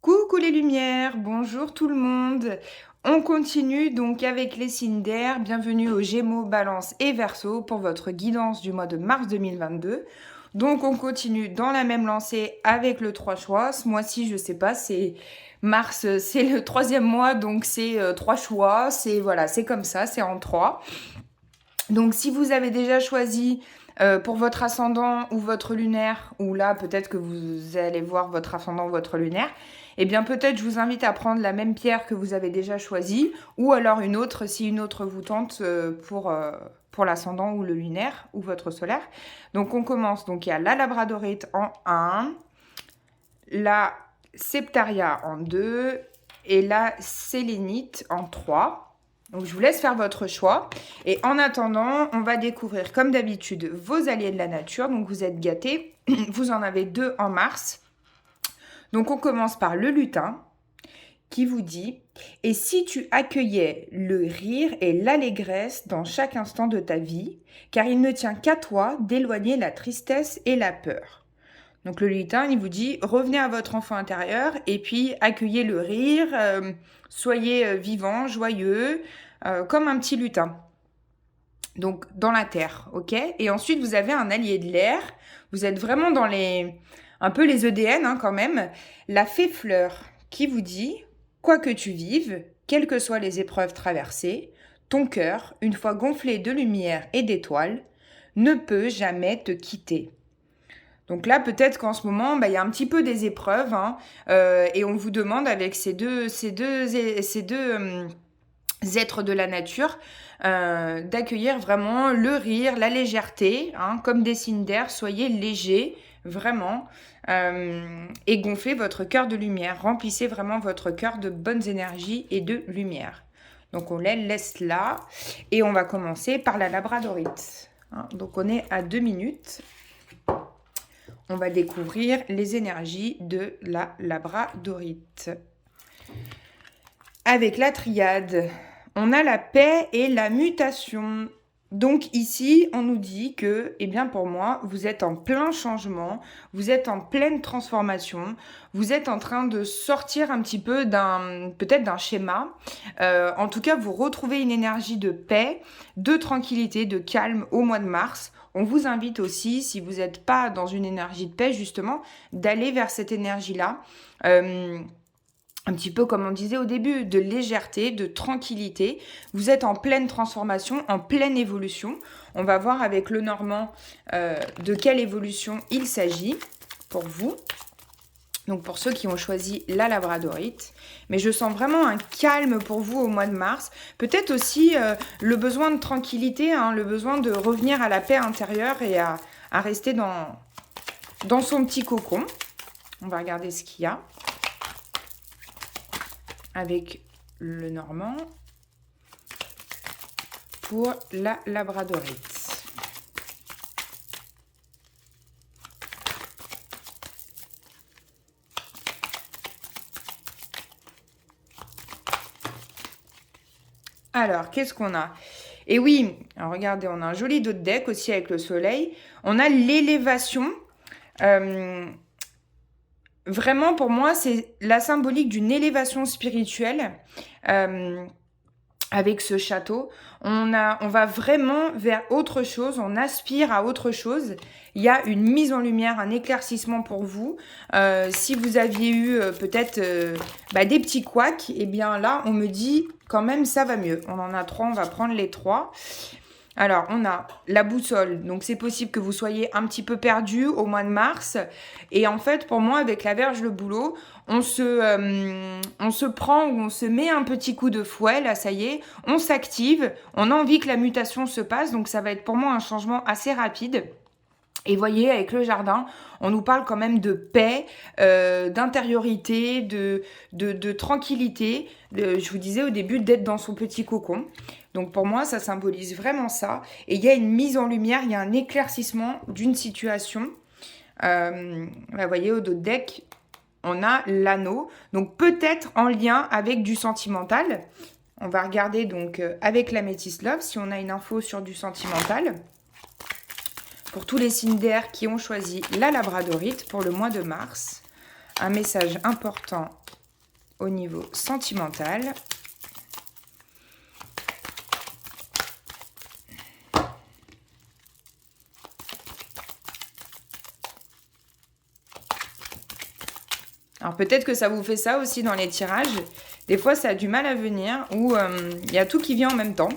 Coucou les lumières, bonjour tout le monde. On continue donc avec les signes d'air. Bienvenue aux Gémeaux, Balance et Verseau pour votre guidance du mois de mars 2022. Donc on continue dans la même lancée avec le 3 choix. Ce mois-ci, je sais pas, c'est mars, c'est le troisième mois, donc c'est 3 choix. C'est comme ça, c'est en 3. Donc si vous avez déjà choisi pour votre ascendant ou votre lunaire, ou là peut-être que vous allez voir votre ascendant ou votre lunaire, eh bien peut-être je vous invite à prendre la même pierre que vous avez déjà choisie, ou alors une autre si une autre vous tente pour l'ascendant ou le lunaire ou votre solaire. Donc on commence, donc il y a la labradorite en 1, la septaria en 2 et la sélénite en 3. Donc, je vous laisse faire votre choix. Et en attendant, on va découvrir, comme d'habitude, vos alliés de la nature. Donc, vous êtes gâtés. Vous en avez 2 en mars. Donc, on commence par le lutin qui vous dit « Et si tu accueillais le rire et l'allégresse dans chaque instant de ta vie, car il ne tient qu'à toi d'éloigner la tristesse et la peur. » Donc le lutin, il vous dit, revenez à votre enfant intérieur et puis accueillez le rire, soyez vivant, joyeux, comme un petit lutin. Donc dans la terre, ok. Et ensuite, vous avez un allié de l'air. Vous êtes vraiment dans un peu les EDN quand même. La fée fleur qui vous dit, quoi que tu vives, quelles que soient les épreuves traversées, ton cœur, une fois gonflé de lumière et d'étoiles, ne peut jamais te quitter. Donc là, peut-être qu'en ce moment, il y a un petit peu des épreuves et on vous demande avec ces deux êtres de la nature d'accueillir vraiment le rire, la légèreté, comme des signes d'air. Soyez légers, vraiment, et gonflez votre cœur de lumière. Remplissez vraiment votre cœur de bonnes énergies et de lumière. Donc on les laisse là et on va commencer par la labradorite. Donc on est à 2 minutes. On va découvrir les énergies de la labradorite. Avec la triade, on a la paix et la mutation. Donc ici, on nous dit que, pour moi, vous êtes en plein changement, vous êtes en pleine transformation, vous êtes en train de sortir un petit peu peut-être d'un schéma. En tout cas, vous retrouvez une énergie de paix, de tranquillité, de calme au mois de mars. On vous invite aussi, si vous n'êtes pas dans une énergie de paix, justement, d'aller vers cette énergie-là. Un petit peu comme on disait au début, de légèreté, de tranquillité. Vous êtes en pleine transformation, en pleine évolution. On va voir avec le Normand de quelle évolution il s'agit pour vous. Donc pour ceux qui ont choisi la labradorite. Mais je sens vraiment un calme pour vous au mois de mars. Peut-être aussi le besoin de tranquillité, le besoin de revenir à la paix intérieure et à rester dans son petit cocon. On va regarder ce qu'il y a avec le Normand pour la labradorite. Alors, qu'est-ce qu'on a? Et oui, alors regardez, on a un joli dos de deck aussi avec le soleil. On a l'élévation. Vraiment, pour moi, c'est la symbolique d'une élévation spirituelle avec ce château. On va vraiment vers autre chose, on aspire à autre chose. Il y a une mise en lumière, un éclaircissement pour vous. Si vous aviez eu peut-être des petits couacs, là, on me dit quand même ça va mieux. On en a 3, on va prendre les 3. Alors, on a la boussole. Donc, c'est possible que vous soyez un petit peu perdu au mois de mars. Et en fait, pour moi, avec la Vierge le Bouleau, on se prend ou on se met un petit coup de fouet. Là, ça y est, on s'active. On a envie que la mutation se passe. Donc, ça va être pour moi un changement assez rapide. Et voyez, avec le jardin, on nous parle quand même de paix, d'intériorité, de tranquillité. Je vous disais au début d'être dans son petit cocon. Donc pour moi, ça symbolise vraiment ça. Et il y a une mise en lumière, il y a un éclaircissement d'une situation. Vous voyez, au dos de deck, on a l'anneau. Donc peut-être en lien avec du sentimental. On va regarder donc avec la Métis Love si on a une info sur du sentimental. Pour tous les signes d'air qui ont choisi la labradorite pour le mois de mars, un message important au niveau sentimental. Alors peut-être que ça vous fait ça aussi dans les tirages. Des fois, ça a du mal à venir ou il y a tout qui vient en même temps.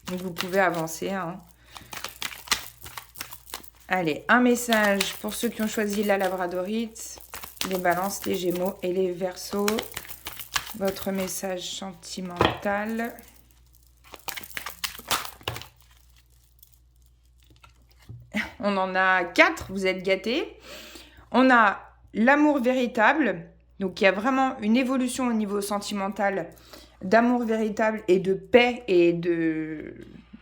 Donc vous pouvez avancer. Hein. Allez, un message pour ceux qui ont choisi la labradorite, les balances, les gémeaux et les verseaux. Votre message sentimental. On en a 4, vous êtes gâtés. On a l'amour véritable, donc il y a vraiment une évolution au niveau sentimental, d'amour véritable et de paix et de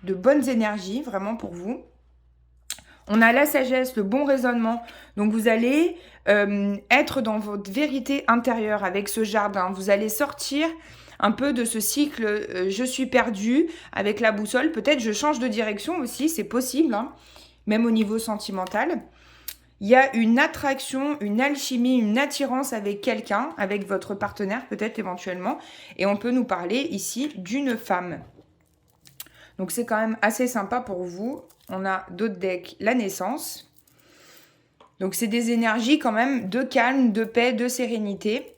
bonnes énergies, vraiment pour vous. On a la sagesse, le bon raisonnement, donc vous allez être dans votre vérité intérieure avec ce jardin. Vous allez sortir un peu de ce cycle je suis perdu avec la boussole. Peut-être je change de direction aussi, c'est possible, hein, même au niveau sentimental. Il y a une attraction, une alchimie, une attirance avec quelqu'un, avec votre partenaire peut-être éventuellement. Et on peut nous parler ici d'une femme. Donc c'est quand même assez sympa pour vous. On a d'autres decks, la naissance. Donc c'est des énergies quand même de calme, de paix, de sérénité.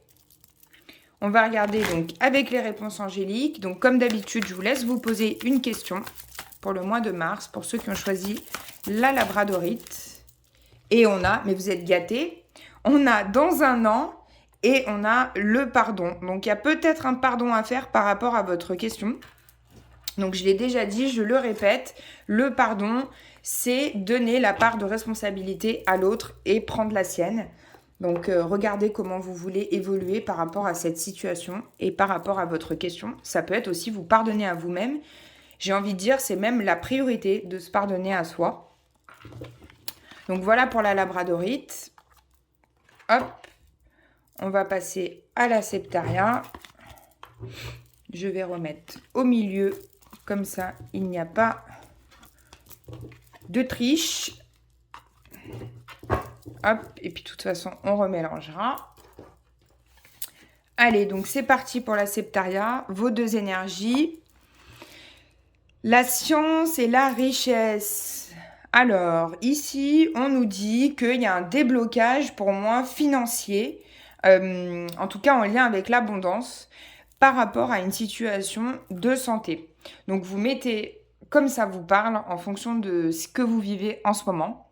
On va regarder donc avec les réponses angéliques. Donc comme d'habitude, je vous laisse vous poser une question pour le mois de mars, pour ceux qui ont choisi la labradorite. Et on a, mais vous êtes gâtés, on a dans un an et on a le pardon. Donc, il y a peut-être un pardon à faire par rapport à votre question. Donc, je l'ai déjà dit, je le répète, le pardon, c'est donner la part de responsabilité à l'autre et prendre la sienne. Donc, regardez comment vous voulez évoluer par rapport à cette situation et par rapport à votre question. Ça peut être aussi vous pardonner à vous-même. J'ai envie de dire, c'est même la priorité de se pardonner à soi. Donc voilà pour la labradorite. Hop, on va passer à la septaria. Je vais remettre au milieu, comme ça il n'y a pas de triche. Hop, et puis de toute façon on remélangera. Allez, donc c'est parti pour la septaria. Vos deux énergies. La science et la richesse. Alors, ici, on nous dit qu'il y a un déblocage, pour moi, financier, en tout cas en lien avec l'abondance, par rapport à une situation de santé. Donc, vous mettez comme ça vous parle, en fonction de ce que vous vivez en ce moment.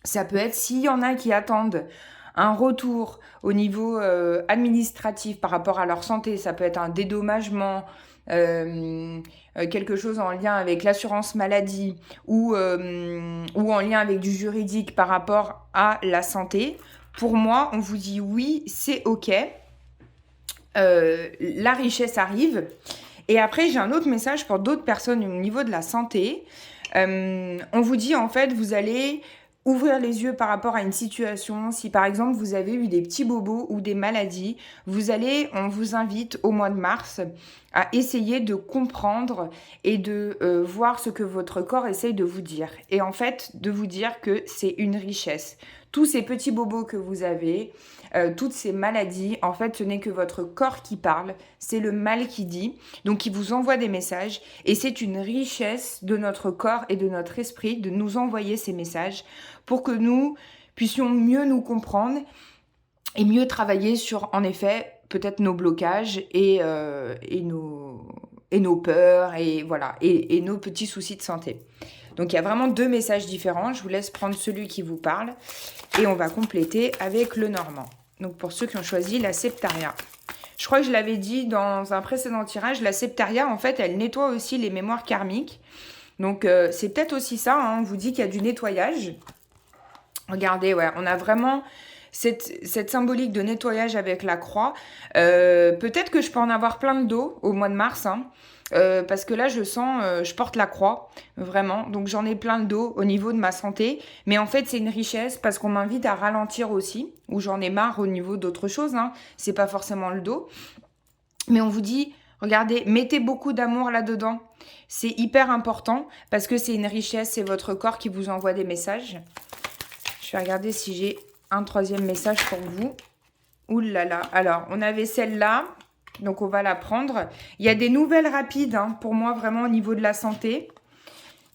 Ça peut être, s'il y en a qui attendent un retour au niveau administratif par rapport à leur santé, ça peut être un dédommagement, quelque chose en lien avec l'assurance maladie ou en lien avec du juridique par rapport à la santé. Pour moi, on vous dit oui, c'est OK. La richesse arrive. Et après, j'ai un autre message pour d'autres personnes au niveau de la santé. On vous dit, en fait, vous allez ouvrir les yeux par rapport à une situation. Si par exemple vous avez eu des petits bobos ou des maladies, on vous invite au mois de mars à essayer de comprendre et de voir ce que votre corps essaye de vous dire. Et en fait, de vous dire que c'est une richesse. Tous ces petits bobos que vous avez, toutes ces maladies, en fait, ce n'est que votre corps qui parle, c'est le mal qui dit, donc il vous envoie des messages, et c'est une richesse de notre corps et de notre esprit de nous envoyer ces messages pour que nous puissions mieux nous comprendre et mieux travailler sur, en effet, peut-être nos blocages et nos peurs et voilà, et nos petits soucis de santé. Donc, il y a vraiment deux messages différents. Je vous laisse prendre celui qui vous parle et on va compléter avec le normand. Donc, pour ceux qui ont choisi la septaria. Je crois que je l'avais dit dans un précédent tirage, la septaria, en fait, elle nettoie aussi les mémoires karmiques. Donc, c'est peut-être aussi ça, hein, on vous dit qu'il y a du nettoyage. Regardez, ouais, on a vraiment cette symbolique de nettoyage avec la croix. Peut-être que je peux en avoir plein le dos au mois de mars, hein. Parce que là, je sens, je porte la croix, vraiment. Donc, j'en ai plein le dos au niveau de ma santé. Mais en fait, c'est une richesse parce qu'on m'invite à ralentir aussi, ou j'en ai marre au niveau d'autres choses, hein. C'est pas forcément le dos. Mais on vous dit, regardez, mettez beaucoup d'amour là-dedans. C'est hyper important parce que c'est une richesse, c'est votre corps qui vous envoie des messages. Je vais regarder si j'ai un troisième message pour vous. Ouh là là. Alors, on avait celle-là. Donc, on va la prendre. Il y a des nouvelles rapides, hein, pour moi, vraiment, au niveau de la santé.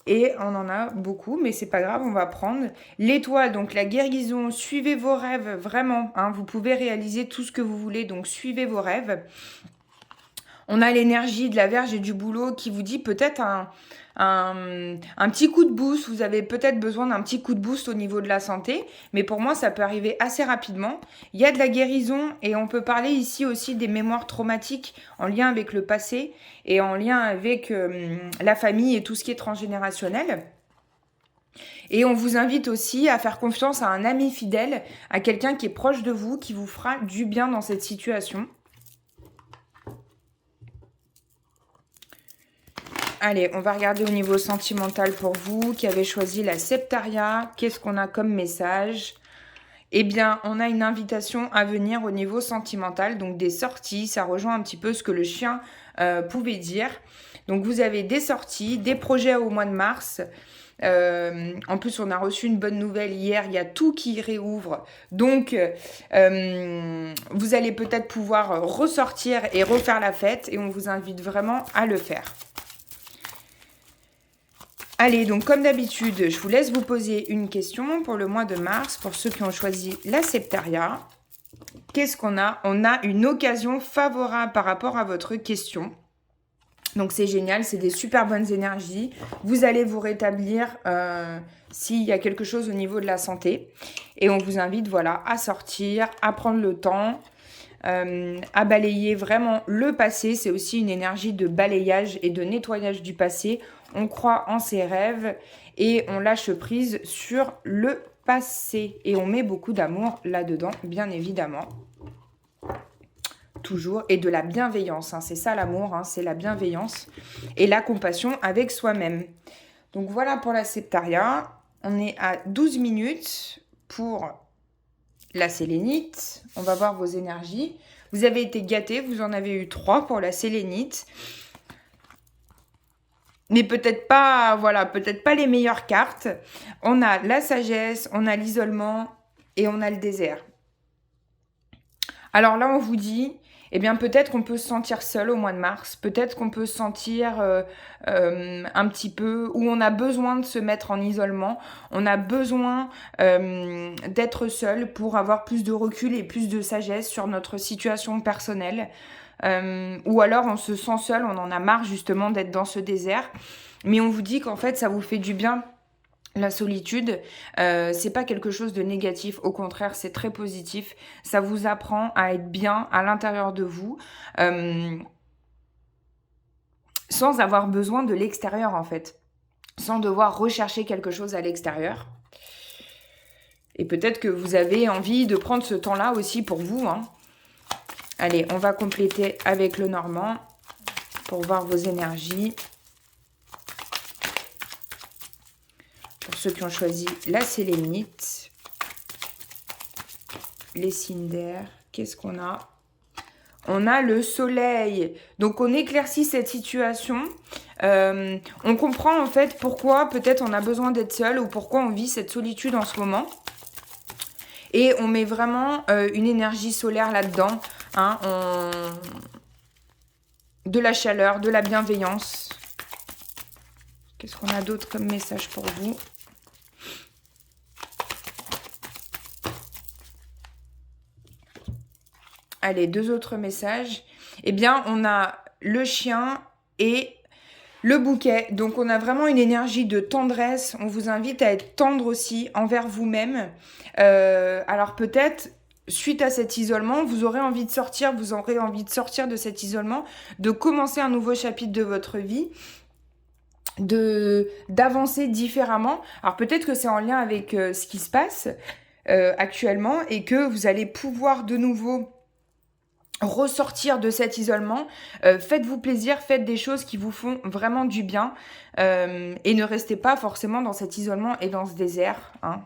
Et on en a beaucoup, mais c'est pas grave, on va prendre. L'étoile, donc la guérison. Suivez vos rêves, vraiment. Hein, vous pouvez réaliser tout ce que vous voulez, donc suivez vos rêves. On a l'énergie de la Vierge et du Bouleau qui vous dit peut-être un petit coup de boost. Vous avez peut-être besoin d'un petit coup de boost au niveau de la santé. Mais pour moi, ça peut arriver assez rapidement. Il y a de la guérison et on peut parler ici aussi des mémoires traumatiques en lien avec le passé et en lien avec la famille et tout ce qui est transgénérationnel. Et on vous invite aussi à faire confiance à un ami fidèle, à quelqu'un qui est proche de vous, qui vous fera du bien dans cette situation. Allez, on va regarder au niveau sentimental pour vous qui avez choisi la Septaria. Qu'est-ce qu'on a comme message? Eh bien, on a une invitation à venir au niveau sentimental, donc des sorties. Ça rejoint un petit peu ce que le chien pouvait dire. Donc, vous avez des sorties, des projets au mois de mars. En plus, on a reçu une bonne nouvelle hier. Il y a tout qui réouvre. Donc, vous allez peut-être pouvoir ressortir et refaire la fête. Et on vous invite vraiment à le faire. Allez, donc comme d'habitude, je vous laisse vous poser une question pour le mois de mars, pour ceux qui ont choisi la Septaria. Qu'est-ce qu'on a? On a une occasion favorable par rapport à votre question. Donc c'est génial, c'est des super bonnes énergies. Vous allez vous rétablir s'il y a quelque chose au niveau de la santé. Et on vous invite voilà, à sortir, à prendre le temps, à balayer vraiment le passé. C'est aussi une énergie de balayage et de nettoyage du passé. On croit en ses rêves et on lâche prise sur le passé. Et on met beaucoup d'amour là-dedans, bien évidemment. Toujours. Et de la bienveillance. Hein. C'est ça l'amour, hein. C'est la bienveillance et la compassion avec soi-même. Donc voilà pour la Septaria. On est à 12 minutes pour la sélénite. On va voir vos énergies. Vous avez été gâtés. Vous en avez eu 3 pour la sélénite. Mais peut-être pas, voilà, peut-être pas les meilleures cartes. On a la sagesse, on a l'isolement et on a le désert. Alors là, on vous dit, eh bien peut-être qu'on peut se sentir seul au mois de mars. Peut-être qu'on peut se sentir un petit peu, où on a besoin de se mettre en isolement. On a besoin d'être seul pour avoir plus de recul et plus de sagesse sur notre situation personnelle. Ou alors on se sent seul, on en a marre justement d'être dans ce désert, mais on vous dit qu'en fait ça vous fait du bien. La solitude, c'est pas quelque chose de négatif, au contraire c'est très positif, ça vous apprend à être bien à l'intérieur de vous, sans avoir besoin de l'extérieur en fait, sans devoir rechercher quelque chose à l'extérieur. Et peut-être que vous avez envie de prendre ce temps-là aussi pour vous, hein. Allez, on va compléter avec le normand pour voir vos énergies. Pour ceux qui ont choisi la sélénite, les signes d'air, qu'est-ce qu'on a? On a le soleil. Donc, on éclaircit cette situation. On comprend en fait pourquoi peut-être on a besoin d'être seul ou pourquoi on vit cette solitude en ce moment. Et on met vraiment une énergie solaire là-dedans. Hein, de la chaleur, de la bienveillance. Qu'est-ce qu'on a d'autre comme message pour vous? Allez, 2 autres messages. Eh bien, on a le chien et le bouquet. Donc, on a vraiment une énergie de tendresse. On vous invite à être tendre aussi envers vous-même. Alors, peut-être, suite à cet isolement, vous aurez envie de sortir, de cet isolement, de commencer un nouveau chapitre de votre vie, d'avancer différemment. Alors, peut-être que c'est en lien avec ce qui se passe actuellement et que vous allez pouvoir de nouveau ressortir de cet isolement. Faites-vous plaisir, faites des choses qui vous font vraiment du bien et ne restez pas forcément dans cet isolement et dans ce désert, hein.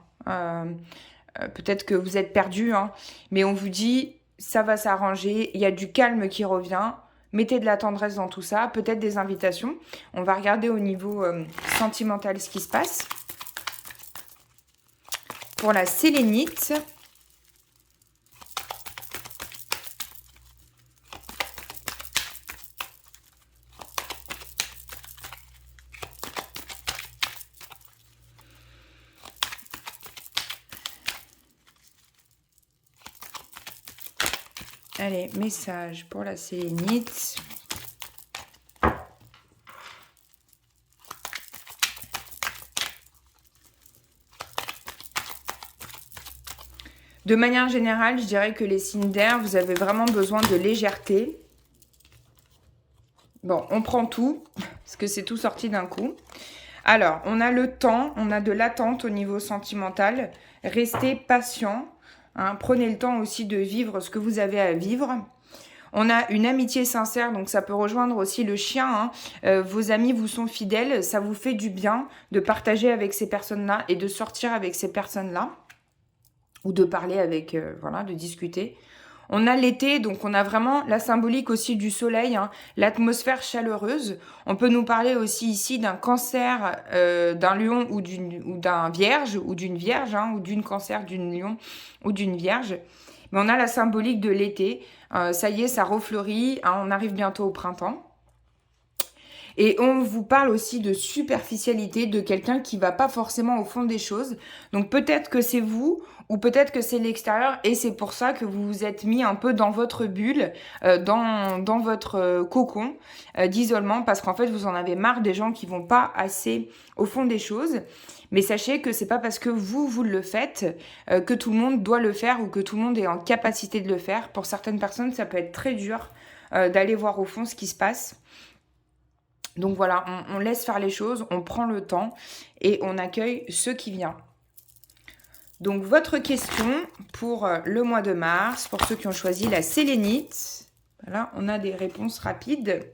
Peut-être que vous êtes perdu, hein, mais on vous dit ça va s'arranger, il y a du calme qui revient, mettez de la tendresse dans tout ça, peut-être des invitations. On va regarder au niveau sentimental ce qui se passe. Pour la sélénite, Allez, message pour la sélénite. De manière générale, je dirais que les signes d'air, vous avez vraiment besoin de légèreté. Bon, on prend tout, parce que c'est tout sorti d'un coup. Alors, on a le temps, on a de l'attente au niveau sentimental. Restez patient. Hein, prenez le temps aussi de vivre ce que vous avez à vivre. On a une amitié sincère, donc ça peut rejoindre aussi le chien. Hein. Vos amis vous sont fidèles, ça vous fait du bien de partager avec ces personnes-là et de sortir avec ces personnes-là. Ou de parler avec, voilà, de discuter. On a l'été, donc on a vraiment la symbolique aussi du soleil, hein, l'atmosphère chaleureuse. On peut nous parler aussi ici d'un cancer, d'un lion ou d'un vierge, ou d'une vierge, hein, ou d'une cancer, d'une lion ou d'une vierge. Mais on a la symbolique de l'été. Ça y est, ça refleurit, hein, on arrive bientôt au printemps. Et on vous parle aussi de superficialité, de quelqu'un qui va pas forcément au fond des choses. Donc peut-être que c'est vous ou peut-être que c'est l'extérieur et c'est pour ça que vous vous êtes mis un peu dans votre bulle, dans votre cocon d'isolement parce qu'en fait vous en avez marre des gens qui vont pas assez au fond des choses. Mais sachez que c'est pas parce que vous le faites que tout le monde doit le faire ou que tout le monde est en capacité de le faire. Pour certaines personnes, ça peut être très dur d'aller voir au fond ce qui se passe. Donc voilà, on laisse faire les choses, on prend le temps et on accueille ce qui vient. Donc votre question pour le mois de mars, pour ceux qui ont choisi la sélénite. Voilà, on a des réponses rapides.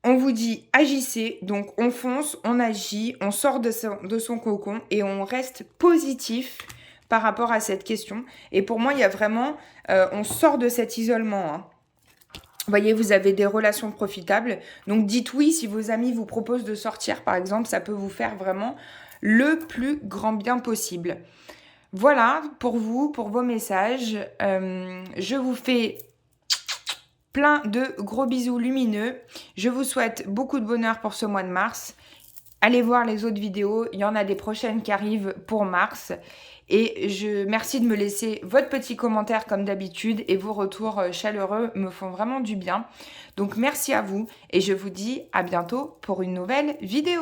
On vous dit agissez, donc on fonce, on agit, on sort de son cocon et on reste positif par rapport à cette question. Et pour moi, il y a vraiment, on sort de cet isolement, hein. Vous voyez, vous avez des relations profitables. Donc, dites oui si vos amis vous proposent de sortir, par exemple. Ça peut vous faire vraiment le plus grand bien possible. Voilà pour vous, pour vos messages. Je vous fais plein de gros bisous lumineux. Je vous souhaite beaucoup de bonheur pour ce mois de mars. Allez voir les autres vidéos. Il y en a des prochaines qui arrivent pour mars. Et merci de me laisser votre petit commentaire comme d'habitude et vos retours chaleureux me font vraiment du bien. Donc merci à vous et je vous dis à bientôt pour une nouvelle vidéo.